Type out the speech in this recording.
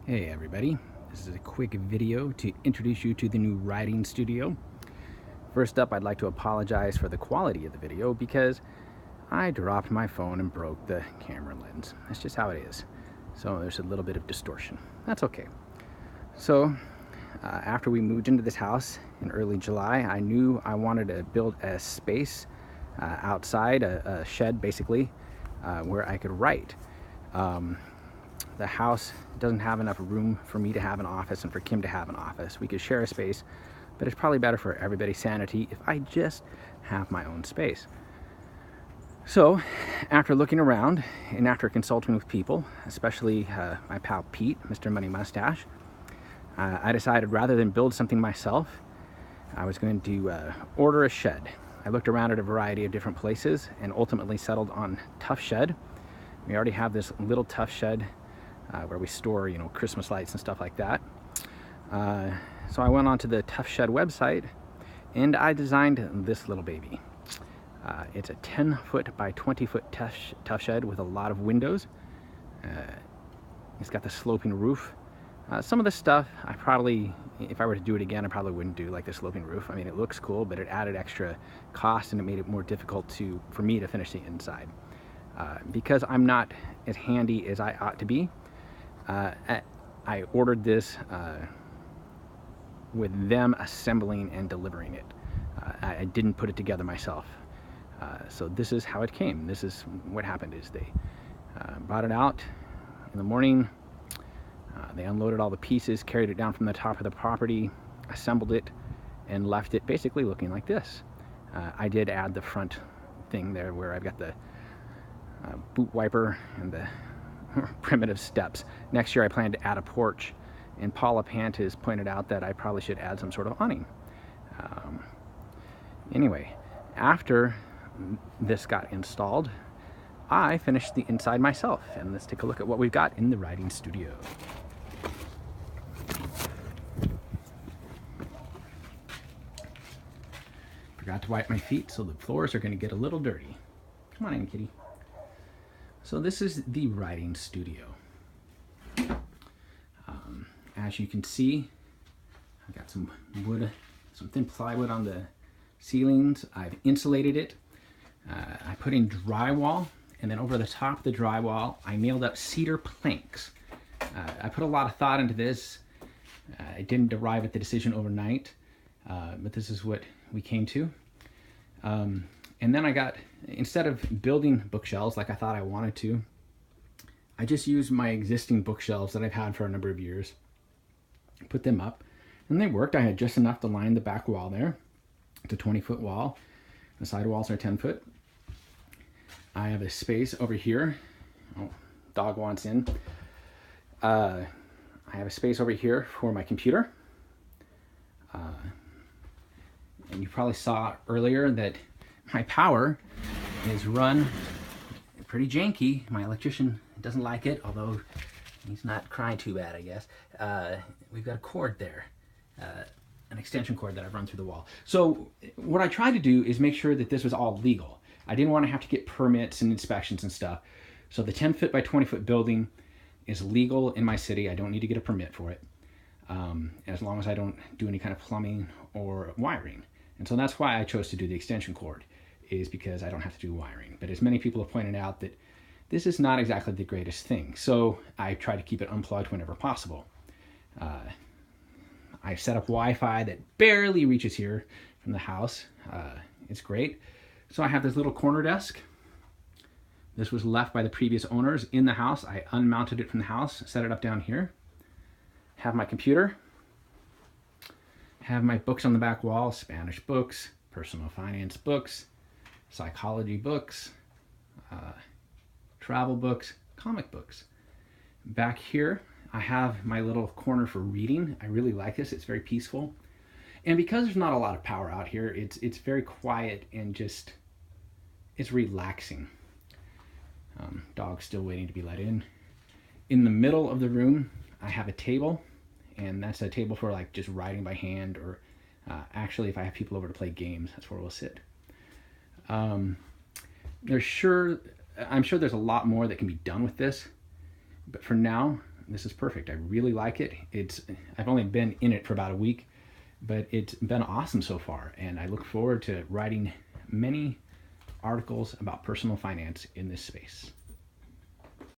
Hey everybody, this is a quick video to introduce you to the new writing studio. First up, I'd like to apologize for the quality of the video because I dropped my phone and broke the camera lens. That's just how it is. So there's a little bit of distortion. That's okay. So after we moved into this house in early July, I knew I wanted to build a space outside, a shed basically, where I could write. The house doesn't have enough room for me to have an office and for Kim to have an office. We could share a space, but it's probably better for everybody's sanity if I just have my own space. So after looking around and after consulting with people, especially my pal Pete, Mr. Money Mustache, I decided rather than build something myself, I was going to order a shed. I looked around at a variety of different places and ultimately settled on Tuff Shed. We already have this little Tuff Shed where we store, Christmas lights and stuff like that. So I went onto the Tuff Shed website and I designed this little baby. It's a 10-foot by 20-foot Tuff Shed with a lot of windows. It's got the sloping roof. Some of the stuff I probably, if I were to do it again, I probably wouldn't do, like the sloping roof. I mean, it looks cool, but it added extra cost and it made it more difficult for me to finish the inside. Because I'm not as handy as I ought to be, I ordered this with them assembling and delivering it. I didn't put it together myself. So this is how it came. This is what happened is they brought it out in the morning. They unloaded all the pieces, carried it down from the top of the property, assembled it, and left it basically looking like this. I did add the front thing there where I've got the boot wiper and the primitive steps. Next year I plan to add a porch, and Paula Pant has pointed out that I probably should add some sort of awning. Anyway, after this got installed, I finished the inside myself, and let's take a look at what we've got in the writing studio. Forgot to wipe my feet, so the floors are going to get a little dirty. Come on in, kitty. So this is the writing studio. As you can see, I've got some wood, some thin plywood on the ceilings. I've insulated it. I put in drywall, and then over the top of the drywall, I nailed up cedar planks. I put a lot of thought into this. I didn't arrive at the decision overnight, but this is what we came to. And then I got, instead of building bookshelves like I thought I wanted to, I just used my existing bookshelves that I've had for a number of years, put them up, and they worked. I had just enough to line the back wall there. It's a 20-foot wall. The side walls are 10 foot. I have a space over here. Oh, dog wants in. I have a space over here for my computer. And you probably saw earlier that my power is run pretty janky. My electrician doesn't like it, although he's not crying too bad, I guess. We've got a cord there, an extension cord that I've run through the wall. So what I tried to do is make sure that this was all legal. I didn't want to have to get permits and inspections and stuff. So the 10-foot by 20-foot building is legal in my city. I don't need to get a permit for it, as long as I don't do any kind of plumbing or wiring. And so that's why I chose to do the extension cord, is because I don't have to do wiring. But as many people have pointed out, that this is not exactly the greatest thing. So I try to keep it unplugged whenever possible. I set up Wi-Fi that barely reaches here from the house. It's great. So I have this little corner desk. This was left by the previous owners in the house. I unmounted it from the house, set it up down here. Have my computer. Have my books on the back wall, Spanish books, personal finance books, psychology books, travel books, comic books. Back here, I have my little corner for reading. I really like this. It's very peaceful. And because there's not a lot of power out here, it's very quiet and just, it's relaxing. Dog's still waiting to be let in. In the middle of the room, I have a table, and that's a table for like just writing by hand, or actually if I have people over to play games, that's where we'll sit. I'm sure there's a lot more that can be done with this, but for now, this is perfect. I really like it. I've only been in it for about a week, but it's been awesome so far, and I look forward to writing many articles about personal finance in this space.